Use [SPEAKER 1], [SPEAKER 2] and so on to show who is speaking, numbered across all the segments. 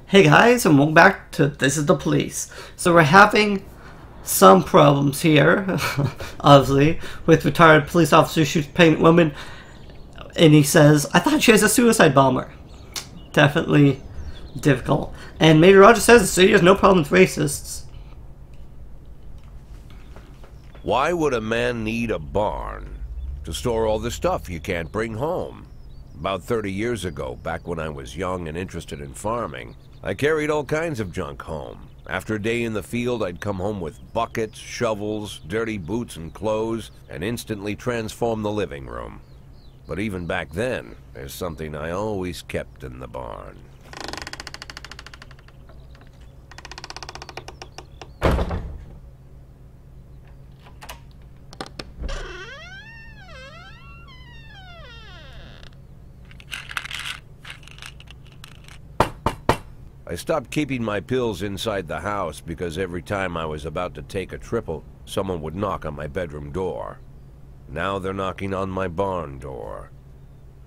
[SPEAKER 1] Hey guys, and welcome back to This is the Police. So we're having some problems here, obviously, with retired police officer shoots pregnant woman, and he says, I thought she was a suicide bomber. Definitely difficult. And Major Rogers says the city has no problem with racists.
[SPEAKER 2] Why would a man need a barn? To store all the stuff you can't bring home. About 30 years ago, back when I was young and interested in farming, I carried all kinds of junk home. After a day in the field, I'd come home with buckets, shovels, dirty boots and clothes, and instantly transform the living room. But even back then, there's something I always kept in the barn. I stopped keeping my pills inside the house because every time I was about to take a triple, someone would knock on my bedroom door. Now they're knocking on my barn door.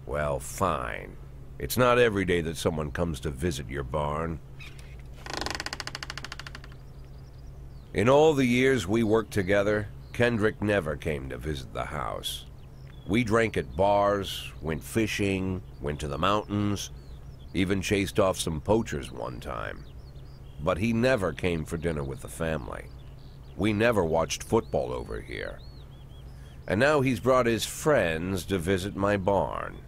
[SPEAKER 2] Well, fine. It's not every day that someone comes to visit your barn. In all the years we worked together, Kendrick never came to visit the house. We drank at bars, went fishing, went to the mountains, even chased off some poachers one time. But he never came for dinner with the family. We never watched football over here. And now he's brought his friends to visit my barn.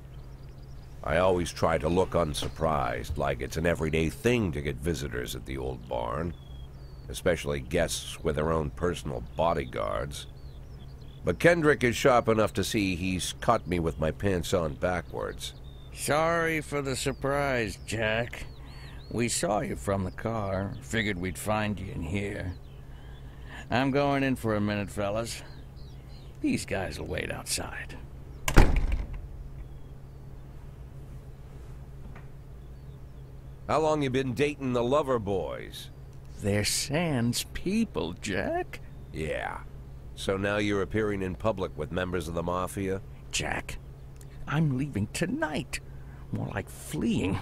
[SPEAKER 2] I always try to look unsurprised, like it's an everyday thing to get visitors at the old barn, especially guests with their own personal bodyguards. But Kendrick is sharp enough to see he's caught me with my pants on backwards.
[SPEAKER 3] Sorry for the surprise, Jack. We saw you from the car. Figured we'd find you in here. I'm going in for a minute, fellas. These guys will wait outside.
[SPEAKER 2] How long you been dating the lover boys?
[SPEAKER 3] They're Sans people, Jack.
[SPEAKER 2] Yeah. So now you're appearing in public with members of the mafia?
[SPEAKER 3] Jack, I'm leaving tonight. More like fleeing.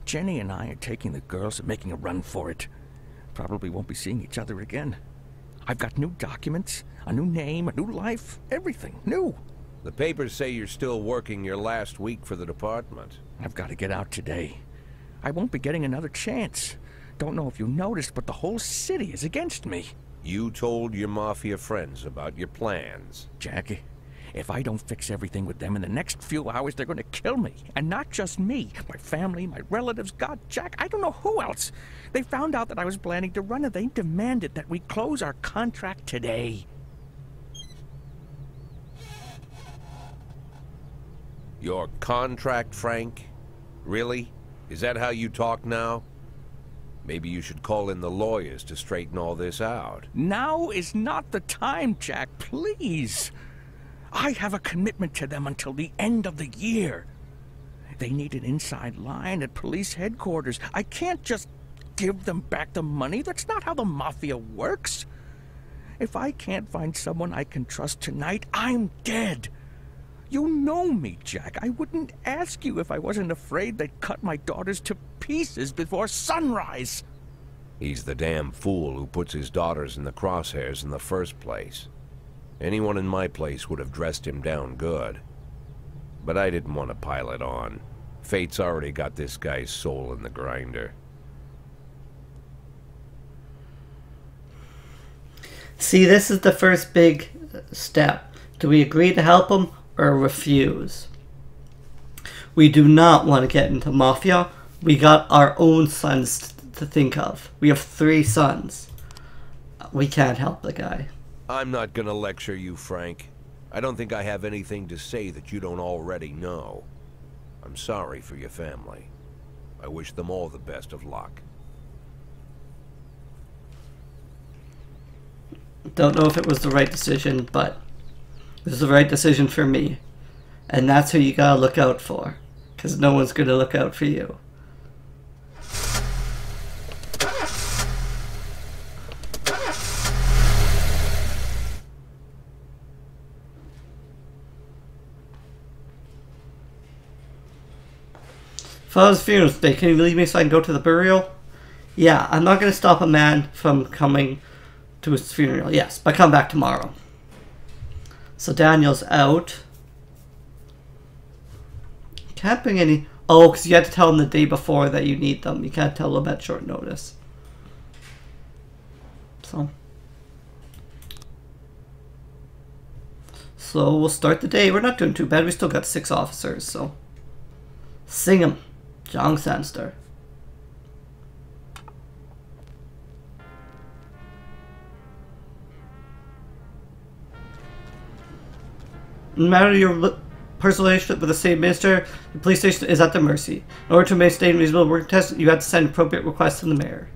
[SPEAKER 3] Jenny and I are taking the girls and making a run for it. Probably won't be seeing each other again. I've got new documents, a new name, a new life, everything new.
[SPEAKER 2] The papers say you're still working your last week for the department.
[SPEAKER 3] I've got to get out today. I won't be getting another chance. Don't know if you noticed, but the whole city is against me.
[SPEAKER 2] You told your mafia friends about your plans.
[SPEAKER 3] Jackie, if I don't fix everything with them in the next few hours, they're going to kill me. And not just me. My family, my relatives, God, Jack, I don't know who else. They found out that I was planning to run and they demanded that we close our contract today.
[SPEAKER 2] Your contract, Frank? Really? Is that how you talk now? Maybe you should call in the lawyers to straighten all this out.
[SPEAKER 3] Now is not the time, Jack, please. I have a commitment to them until the end of the year. They need an inside line at police headquarters. I can't just give them back the money. That's not how the mafia works. If I can't find someone I can trust tonight, I'm dead. You know me, Jack. I wouldn't ask you if I wasn't afraid they'd cut my daughters to pieces before sunrise.
[SPEAKER 2] He's the damn fool who puts his daughters in the crosshairs in the first place. Anyone in my place would have dressed him down good. But I didn't want to pile it on. Fate's already got this guy's soul in the grinder.
[SPEAKER 1] See, this is the first big step. Do we agree to help him or refuse? We do not want to get into mafia. We got our own sons to think of. We have 3 sons. We can't help the guy.
[SPEAKER 2] I'm not gonna lecture you, Frank. I don't think I have anything to say that you don't already know. I'm sorry for your family. I wish them all the best of luck.
[SPEAKER 1] Don't know if it was the right decision, but it was the right decision for me. And that's who you gotta look out for. Because no one's gonna look out for you. Father's funeral today. Can you leave me so I can go to the burial? Yeah, I'm not going to stop a man from coming to his funeral. Yes, but come back tomorrow. So Daniel's out. Can't bring any... Oh, because you had to tell them the day before that you need them. You can't tell them at short notice. So we'll start the day. We're not doing too bad. We still got 6 officers, so... Sing 'em. John Sandster. No matter your personal relationship with the state minister, the police station is at their mercy. In order to maintain a reasonable work test, you have to send appropriate requests to the mayor.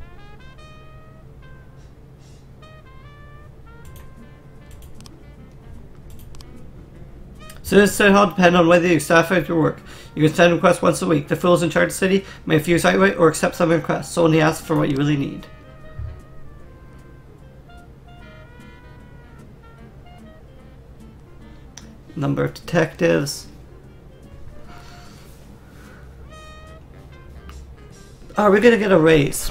[SPEAKER 1] Citizens City Hall depend on whether you staff out your work. You can send requests once a week. The fools in charge of the city may refuse outright or accept some requests, so only ask for what you really need. Number of detectives. Are we gonna get a raise?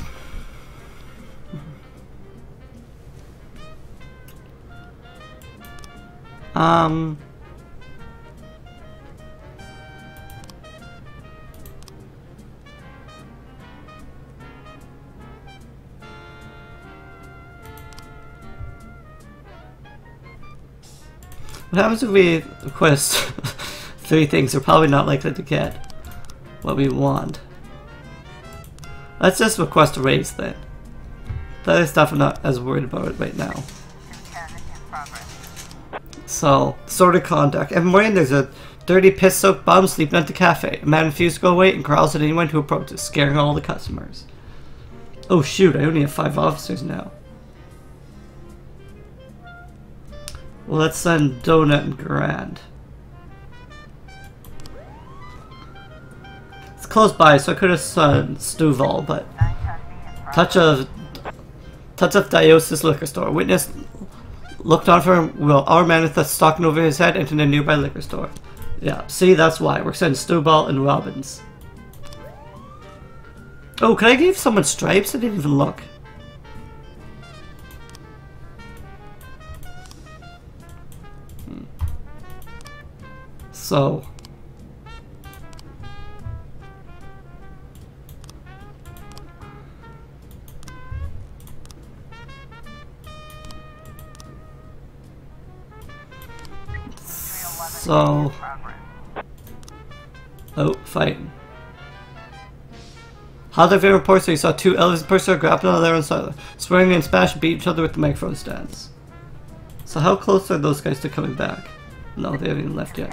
[SPEAKER 1] What happens if we request 3 things? We're probably not likely to get what we want. Let's just request a raise then. The other stuff I'm not as worried about it right now. So, sordid conduct. Every morning there's a dirty, piss-soaked bum sleeping at the cafe. A man refuses to go away and growls at anyone who approaches, scaring all the customers. Oh shoot, I only have 5 officers now. Well, let's send Donut and Grand. It's close by, so I could have sent Stuvall, but touch of Diosis liquor store. Witness looked on for him while our man with us stalking over his head entered a nearby liquor store. Yeah, see, that's why we're sending Stuball and Robbins. Oh, can I give someone stripes? I didn't even look. So oh, fighting. How the video reports that you saw 2 elderly persons grappling on their own side, swearing and smash and beat each other with the microphone stands. So how close are those guys to coming back? No, they haven't even left yet.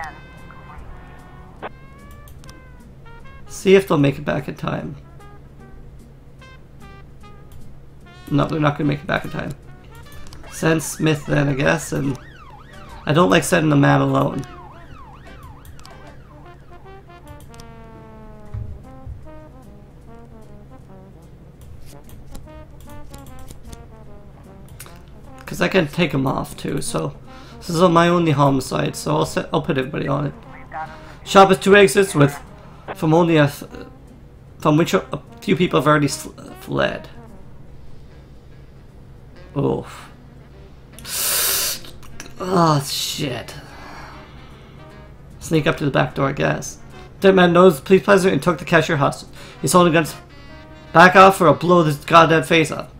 [SPEAKER 1] See if they'll make it back in time. No, they're not going to make it back in time. Send Smith then, I guess, and I don't like sending a man alone. Because I can take him off too, so this is my only homicide, so I'll put everybody on it. Shop has 2 exits with from which a few people have already fled. Oh. Oh shit. Sneak up to the back door, I guess. Dead man knows the police president and took the cashier hostage. He's holding guns. Back off or I'll blow this goddamn face up.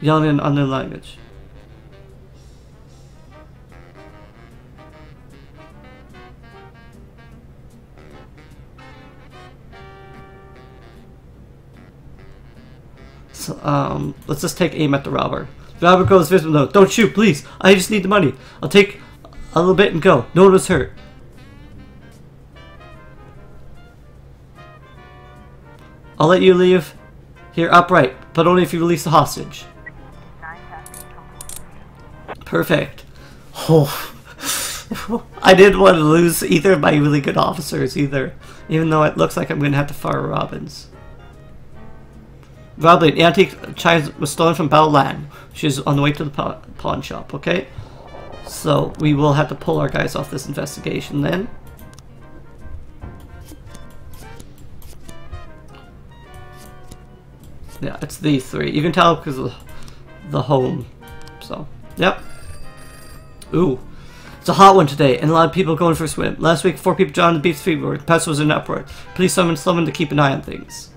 [SPEAKER 1] Yelling in unknown language. So, let's just take aim at the robber. The robber goes visible. No, don't shoot, please. I just need the money. I'll take a little bit and go. No one was hurt. I'll let you leave here upright, but only if you release the hostage. Perfect. Oh. I didn't want to lose either of my really good officers either, even though it looks like I'm going to have to fire Robbins. Robbery, the antique child was stolen from Battleland. She's on the way to the pawn shop, okay? So, we will have to pull our guys off this investigation then. Yeah, it's these three. You can tell because of the home. So, yep. Ooh. It's a hot one today, and a lot of people going for a swim. Last week, 4 people drowned on the beach Freeburg. The pest was in uproar. Police summoned someone to keep an eye on things.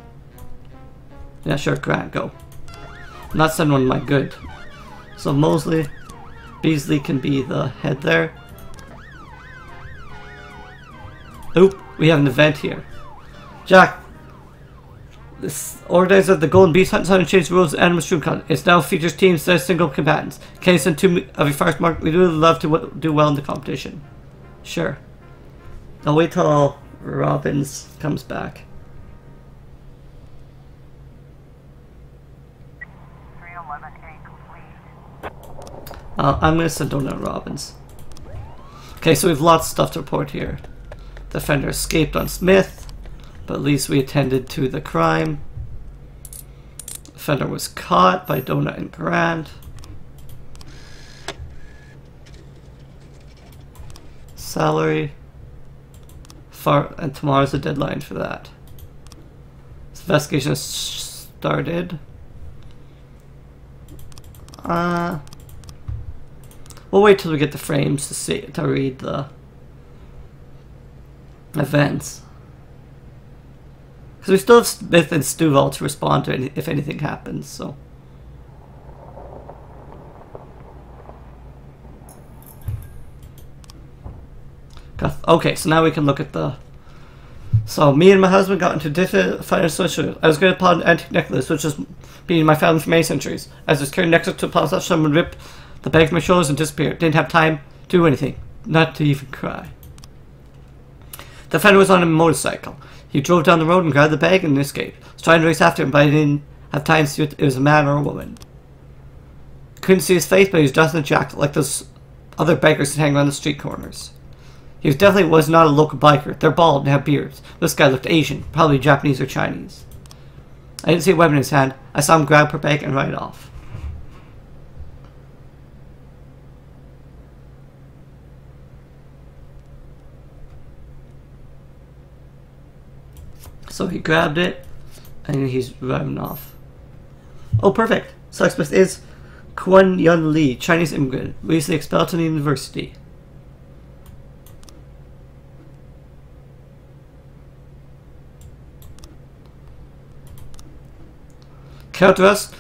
[SPEAKER 1] Yeah, sure, Grant, go. I'm not sending one of my good. So Mosley, Beasley can be the head there. Oop, we have an event here. Jack, this organizer of the Golden Beast Hunt Hunt changed the rules of animal stream con. It now features teams instead of single combatants. Can you send 2 of your first mark? We'd really love to do well in the competition. Sure. I'll wait till Robbins comes back.
[SPEAKER 4] 311A complete.
[SPEAKER 1] I'm going to send Donut Robbins. Okay, so we have lots of stuff to report here. Defender escaped on Smith, but at least we attended to the crime. Defender was caught by Donut and Grant. Salary. And tomorrow's the deadline for that. This investigation has started. We'll wait till we get the frames to read the events. Because we still have Smith and Stuvall to respond to if anything happens, so. Okay, so now we can look at the... So, me and my husband got into different financial issues. I was going to pawn an antique necklace, which has been in my family for many centuries. As I was carrying necklace to a pawn shop, someone ripped the bag from my shoulders and disappeared. Didn't have time to do anything. Not to even cry. The offender was on a motorcycle. He drove down the road and grabbed the bag and escaped. I was trying to race after him, but I didn't have time to see if it was a man or a woman. Couldn't see his face, but he was dressed in a jacket like those other beggars that hang around the street corners. He definitely was not a local biker. They're bald and have beards. This guy looked Asian, probably Japanese or Chinese. I didn't see a weapon in his hand. I saw him grab her bag and ride off. So he grabbed it, and he's driving off. Oh, perfect. Suspect is Kwon Yun Lee, Chinese immigrant, recently expelled from the university. Counter arrest.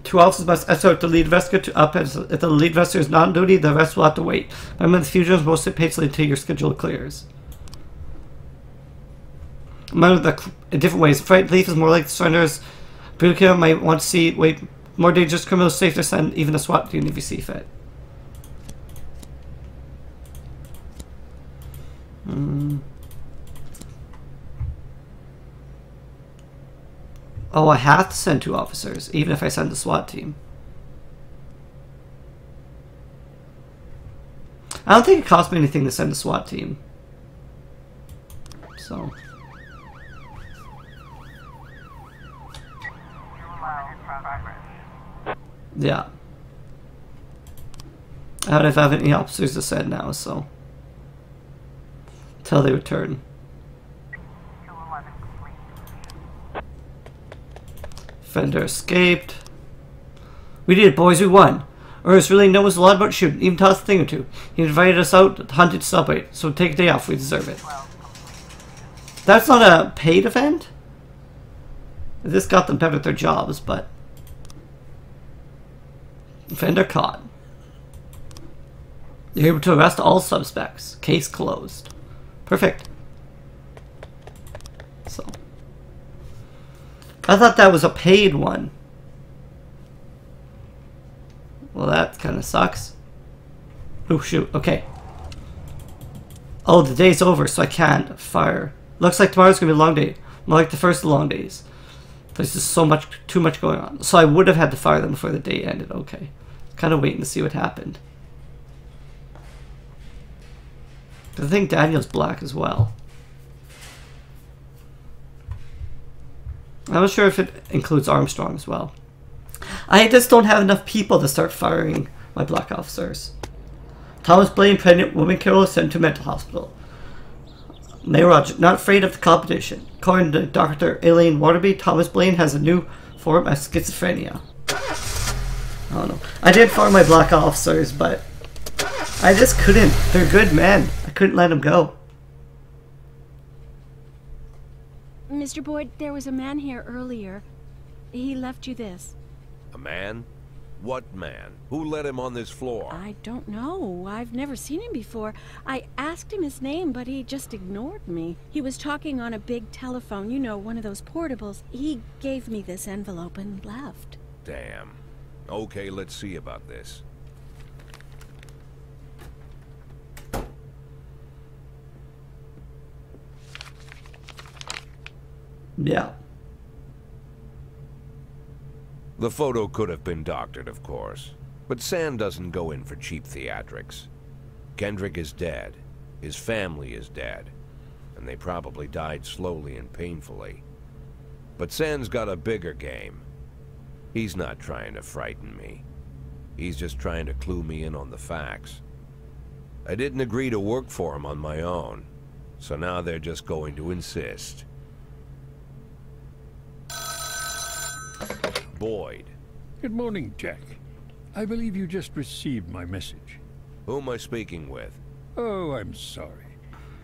[SPEAKER 1] 2 officers must escort the lead investigator to up. If the lead investigator is not on duty, the rest will have to wait. Remember, the fugitives will sit patiently until your schedule clears. Among the different ways, fright thief is more like the surrenders. Brutal killer might want to see more dangerous criminals safe to send even a SWAT team if you see fit. Oh, I have to send 2 officers, even if I send the SWAT team. I don't think it costs me anything to send the SWAT team. So. Yeah. I don't have any officers to send now, so. Until they return. Fender escaped. We did it, boys. We won. Urs really knows a lot about shooting, even taught us a thing or two. He invited us out to hunt to celebrate, so take a day off. We deserve it. That's not a paid event? This got them better at their jobs, but... Fender caught. You're able to arrest all suspects. Case closed. Perfect. So... I thought that was a paid one. Well, that kind of sucks. Oh, shoot. Okay. Oh, the day's over, so I can't fire. Looks like tomorrow's going to be a long day. More like the first of the long days. There's just too much going on. So I would have had to fire them before the day ended. Okay. Kind of waiting to see what happened. I think Daniel's black as well. I'm not sure if it includes Armstrong as well. I just don't have enough people to start firing my black officers. Thomas Blaine, pregnant woman killer, sent to mental hospital. Mayor Roger, not afraid of the competition. According to Dr. Elaine Waterby, Thomas Blaine has a new For my schizophrenia. I don't know. I did for my black officers, but I just couldn't. They're good men. I couldn't let them go.
[SPEAKER 5] Mr. Boyd, there was a man here earlier. He left you this.
[SPEAKER 2] A man? What man? Who let him on this floor?
[SPEAKER 5] I don't know. I've never seen him before. I asked him his name, but he just ignored me. He was talking on a big telephone, you know, one of those portables. He gave me this envelope and left.
[SPEAKER 2] Damn. Okay, let's see about this.
[SPEAKER 1] Yeah.
[SPEAKER 2] The photo could have been doctored, of course, but Sand doesn't go in for cheap theatrics. Kendrick is dead, his family is dead, and they probably died slowly and painfully. But Sand's got a bigger game. He's not trying to frighten me. He's just trying to clue me in on the facts. I didn't agree to work for him on my own, so now they're just going to insist. Boyd.
[SPEAKER 6] Good morning, Jack. I believe you just received my message.
[SPEAKER 2] Who am I speaking with?
[SPEAKER 6] Oh, I'm sorry.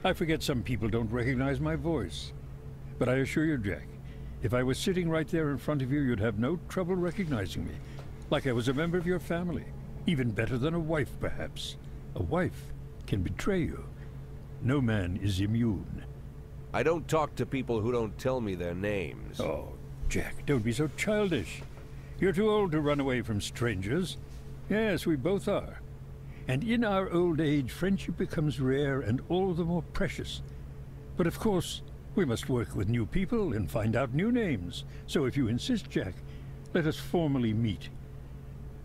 [SPEAKER 6] I forget some people don't recognize my voice. But I assure you, Jack, if I was sitting right there in front of you, you'd have no trouble recognizing me. Like I was a member of your family. Even better than a wife, perhaps. A wife can betray you. No man is immune.
[SPEAKER 2] I don't talk to people who don't tell me their names.
[SPEAKER 6] Oh, Jack, don't be so childish. You're too old to run away from strangers. Yes, we both are. And in our old age, friendship becomes rare and all the more precious. But of course, we must work with new people and find out new names. So if you insist, Jack, let us formally meet.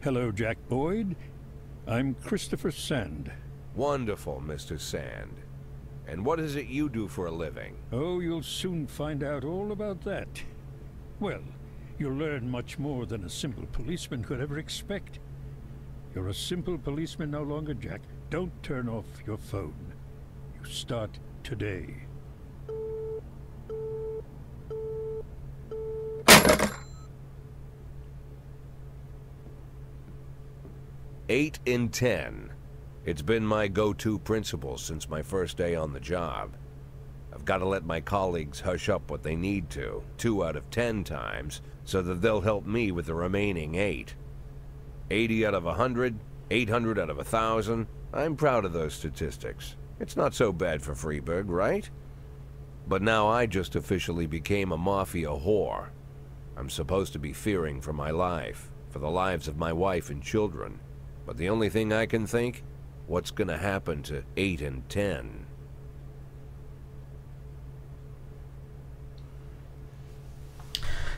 [SPEAKER 6] Hello, Jack Boyd. I'm Christopher Sand.
[SPEAKER 2] Wonderful, Mr. Sand. And what is it you do for a living?
[SPEAKER 6] Oh, you'll soon find out all about that. Well, you'll learn much more than a simple policeman could ever expect. You're a simple policeman no longer, Jack. Don't turn off your phone. You start today.
[SPEAKER 2] Eight in 10. It's been my go-to principle since my first day on the job. I've got to let my colleagues hush up what they need to, 2 out of 10 times, so that they'll help me with the remaining 8. 80 out of 100, 800 out of 1,000. I'm proud of those statistics. It's not so bad for Freeburg, right? But now I just officially became a mafia whore. I'm supposed to be fearing for my life, for the lives of my wife and children. But the only thing I can think, what's gonna happen to 8 and 10?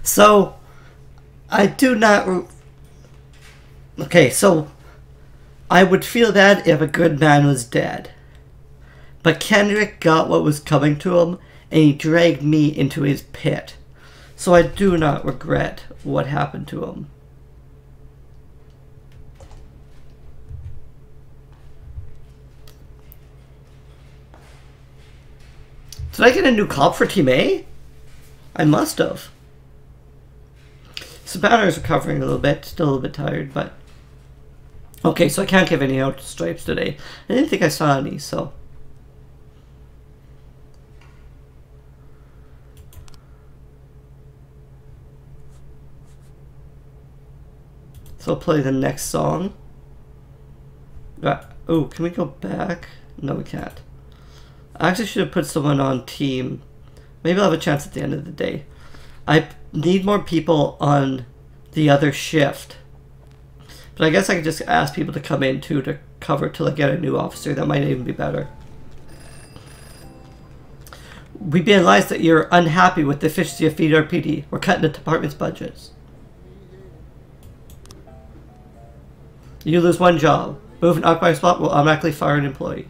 [SPEAKER 1] So, I do not... Okay, so I would feel bad if a good man was dead. But Kendrick got what was coming to him, and he dragged me into his pit. So I do not regret what happened to him. Did I get a new cop for Team A? I must have. So Banner's recovering a little bit, still a little bit tired, but... Okay, so I can't give any out stripes today. I didn't think I saw any, so... So I'll play the next song. Oh, can we go back? No, we can't. I actually should have put someone on team. Maybe I'll have a chance at the end of the day. I need more people on the other shift. But I guess I could just ask people to come in too to cover till I get a new officer. That might even be better. We've been advised that you're unhappy with the efficiency of FDRPD. We're cutting the department's budgets. You lose one job. Move an occupied spot will automatically fire an employee.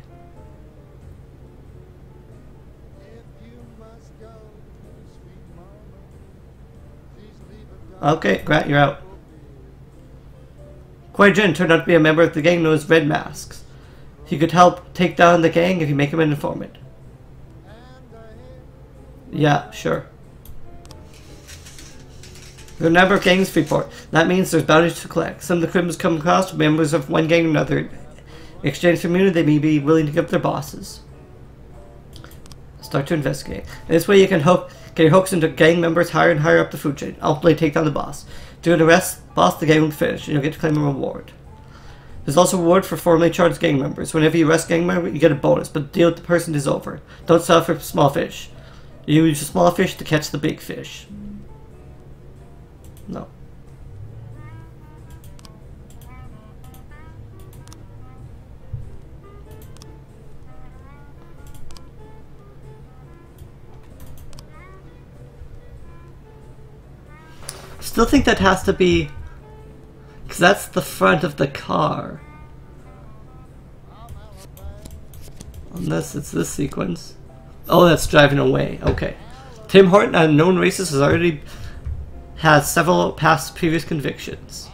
[SPEAKER 1] Okay, Grant, you're out. Quaijin turned out to be a member of the gang known as Red Masks. He could help take down the gang if you make him an informant. Yeah, sure. There are a number of gangs to report. That means there's bounties to collect. Some of the criminals come across members of one gang or another. In exchange for immunity, they may be willing to give up their bosses. Start to investigate. In this way, you can get your hooks into gang members higher and higher up the food chain. Ultimately, take down the boss. During the boss, the gang will finish, and you'll get to claim a reward. There's also a reward for formerly charged gang members. Whenever you arrest a gang member, you get a bonus, but the deal with the person is over. Don't settle for small fish. You use the small fish to catch the big fish. No. Still think that has to be... because that's the front of the car. Unless it's this sequence. Oh, that's driving away. Okay. Tim Horton, a known racist, has several past previous convictions.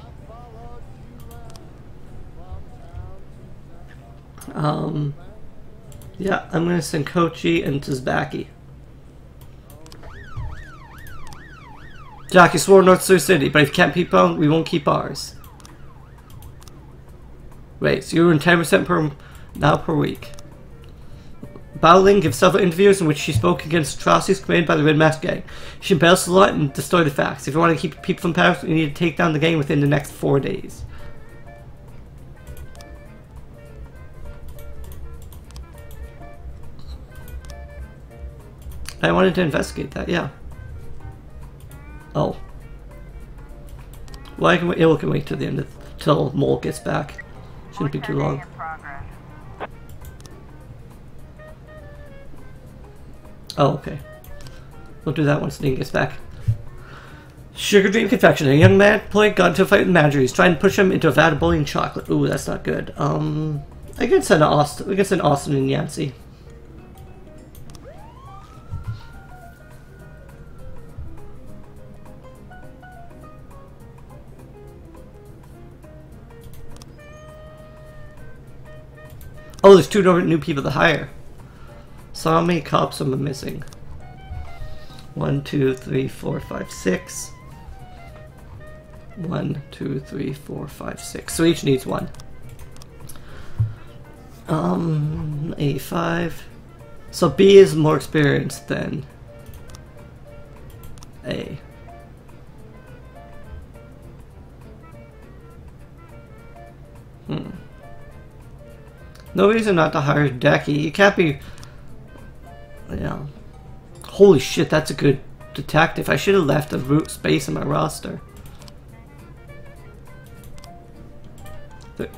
[SPEAKER 1] Yeah, I'm gonna send Kochi and Tizbaki. Jack, you swore North Sioux City, but if you can't keep on, we won't keep ours. Wait, so you were in 10% per week. Baoling gives several interviews in which she spoke against atrocities committed by the Red Mask Gang. She embellished a lot and distorted facts. If you want to keep people from power, you need to take down the gang within the next 4 days. I wanted to investigate that, yeah. Oh. Well, we can wait till the end till Mole gets back. Shouldn't be too long. Oh, okay. We'll do that once Dean gets back. Sugar Dream Confection. A young man employee got into a fight with Manager. He's trying to push him into a vat of boiling chocolate. Ooh, that's not good. I can send Austin. We can send Austin and Yancy. Oh, there's 2 new people to hire. So how many cops am I missing? 1, 2, 3, 4, 5, 6. 1, 2, 3, 4, 5, 6. So each needs 1. A5. So B is more experienced than A. No reason not to hire Decky. You can't be... Yeah. Holy shit, that's a good detective. I should have left a root space in my roster.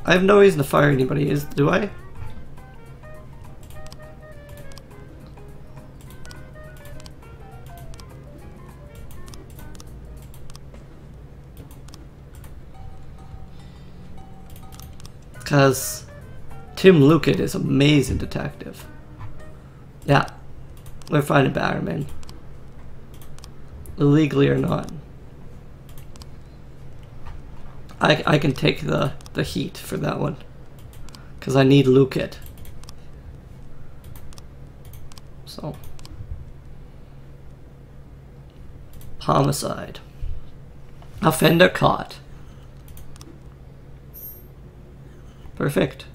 [SPEAKER 1] I have no reason to fire anybody, do I? Because Tim Lucan is an amazing detective. Yeah, we're finding Batterman. Illegally or not. I can take the heat for that one. Because I need Lucan. So. Homicide. Offender caught. Perfect.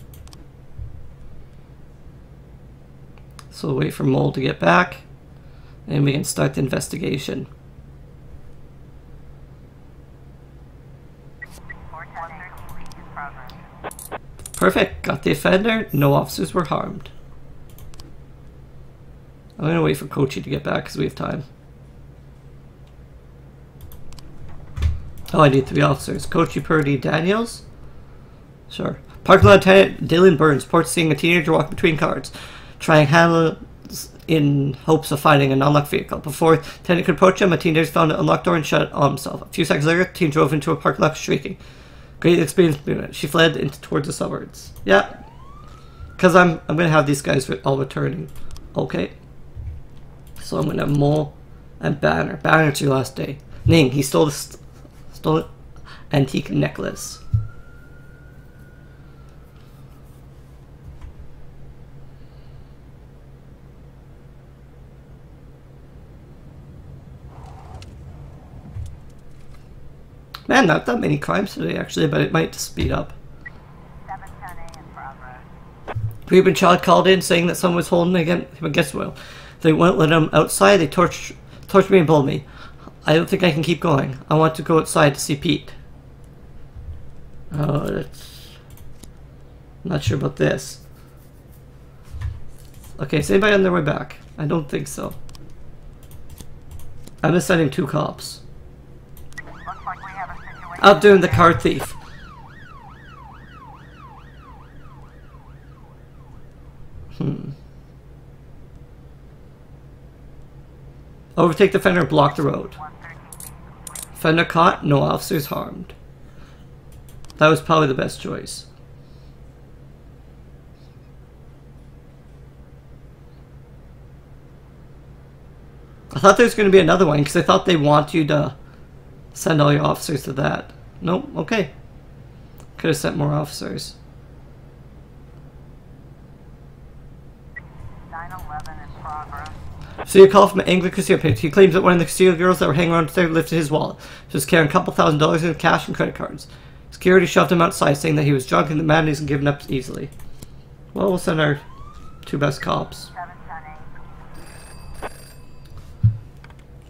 [SPEAKER 1] So we'll wait for Mole to get back, and we can start the investigation. Perfect. Got the offender. No officers were harmed. I'm gonna wait for Kochi to get back because we have time. Oh, I need 3 officers. Kochi, Purdy, Daniels? Sure. Parking lot attendant Dylan Burns reports seeing a teenager walk between cars, trying handle in hopes of finding an unlocked vehicle. Before the attendant could approach him, a teenager found an unlocked door and shut it on himself. A few seconds later, the teen drove into a parking lot shrieking. Great experience. She fled towards the suburbs. Yeah. Because I'm going to have these guys all returning. Okay. So I'm going to have Mole and Banner. Banner's your last day. Ning, he stole an antique necklace. Man, not that many crimes today, actually, but it might just speed up.
[SPEAKER 4] 710A in progress.
[SPEAKER 1] Freeburg child called in saying that someone was holding him against will. They won't let him outside. They torch me and bully me. I don't think I can keep going. I want to go outside to see Pete. Oh, that's... I'm not sure about this. Okay, is anybody on their way back? I don't think so. I'm just sending 2 cops.
[SPEAKER 4] Looks like we have a situation.
[SPEAKER 1] Outdoing the car thief. Overtake the fender and block the road.
[SPEAKER 4] 113B complete.
[SPEAKER 1] Fender caught, no officers harmed. That was probably the best choice. I thought there was going to be another one because I thought they want you to send all your officers to that. Nope, okay. Could have sent more officers.
[SPEAKER 4] 911 in progress.
[SPEAKER 1] So you call from an angry casino page. He claims that one of the casino girls that were hanging around today lifted his wallet. She was carrying a couple $1,000s in cash and credit cards. Security shoved him outside, saying that he was drunk and the man isn't giving up easily. Well, we'll send our 2 best cops.
[SPEAKER 4] 710A.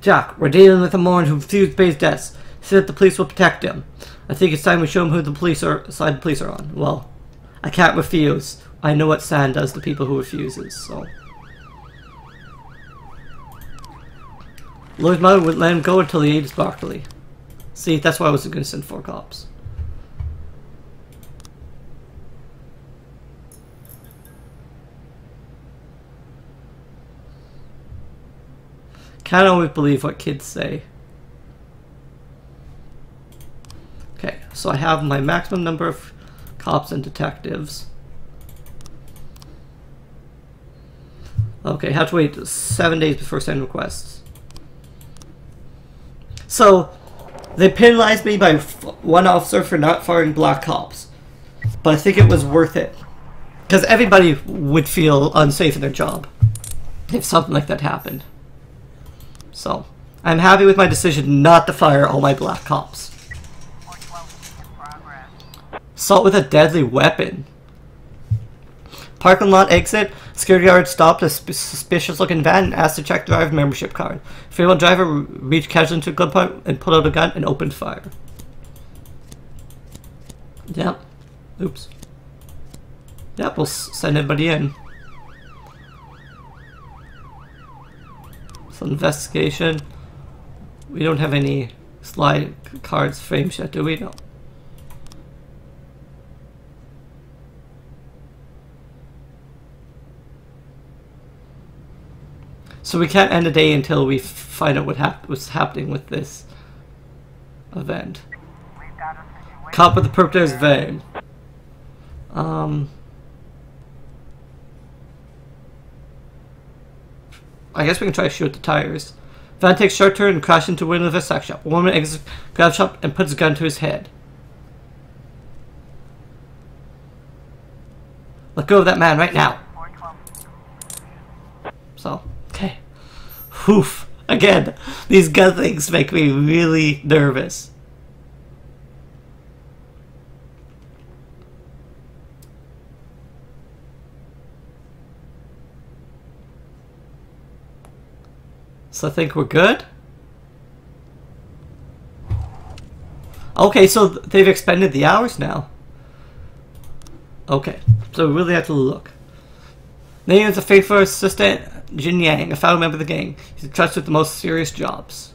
[SPEAKER 1] Jack, we're dealing with a man who refused to pay his debts. He said that the police will protect him. I think it's time we show him who the side the police are on. Well, I can't refuse. I know what Sand does to people who refuses, so... Lloyd's mother wouldn't let him go until he ate his broccoli. See, that's why I wasn't going to send 4 cops. Can't always believe what kids say. Okay, so I have my maximum number of cops and detectives. Okay, have to wait 7 days before sending requests. So, they penalized me by 1 officer for not firing black cops. But I think it was worth it. Because everybody would feel unsafe in their job if something like that happened. So, I'm happy with my decision not to fire all my black cops.
[SPEAKER 4] 412B in progress.
[SPEAKER 1] Assault with a deadly weapon. Parking lot exit. Security guard stopped a suspicious looking van and asked to check the driver's membership card. Female driver reached casually into a gunpoint and pulled out a gun and opened fire. Yep. Oops. Yep, we'll send everybody in. Some investigation. We don't have any slide cards frames yet, do we? No. So we can't end the day until we find out what's happening with this event.
[SPEAKER 4] We've got a situation.
[SPEAKER 1] Cop with the perpetrator's van. I guess we can try to shoot the tires. Van takes a short turn and crashes into a window of a sex shop. A woman exits the grab shop and puts a gun to his head. Let go of that man right now.
[SPEAKER 4] 412.
[SPEAKER 1] So, okay. Oof. Again, these gun things make me really nervous. So I think we're good. Okay, so they've expended the hours now. Okay, so we really have to look. Name is a faithful assistant, Jin Yang, a fellow member of the gang. He's entrusted with the most serious jobs.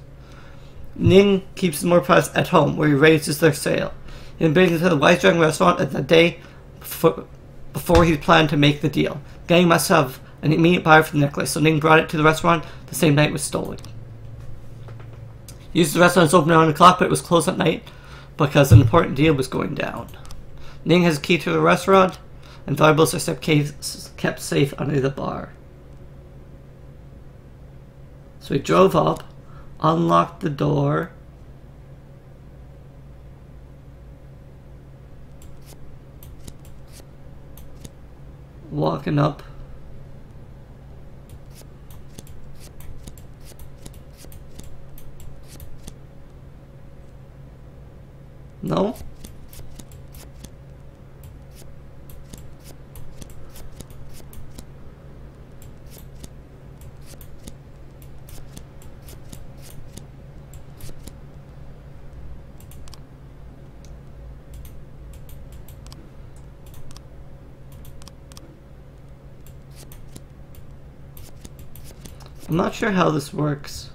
[SPEAKER 1] Ning keeps more products at home, where he raises their sale. He then brings it to the Weistrang restaurant at the day before he planned to make the deal. Gang must have an immediate buyer for the necklace, so Ning brought it to the restaurant the same night it was stolen. Used the restaurant as open around the clock, but it was closed at night because an important deal was going down. Ning has a key to the restaurant, and valuables are kept safe under the bar. So we drove up, unlocked the door. Walking up. No? I'm not sure how this works,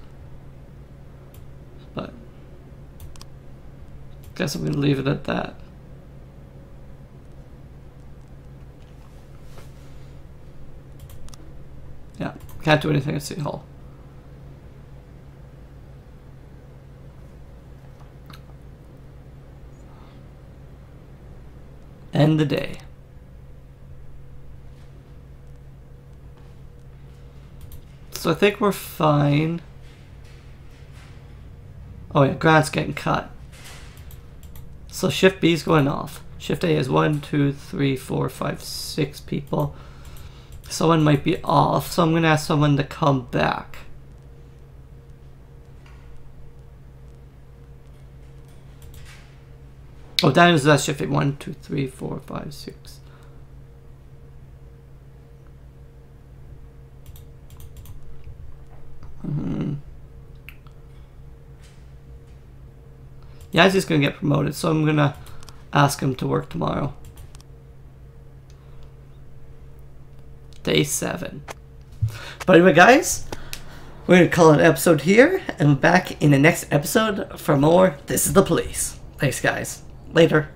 [SPEAKER 1] but guess I'm gonna leave it at that. Yeah, can't do anything at City Hall. End the day. So I think we're fine. Oh yeah, Grant's getting cut. So shift B is going off. Shift A is 1, 2, 3, 4, 5, 6 people. Someone might be off, so I'm gonna ask someone to come back. Oh, Daniel's that shift A. 1, 2, 3, 4, 5, 6. Yeah, he's gonna get promoted, so I'm gonna ask him to work tomorrow. Day 7. But anyway, guys, we're gonna call it an episode here, and we're back in the next episode for more This is the Police. Thanks, guys. Later.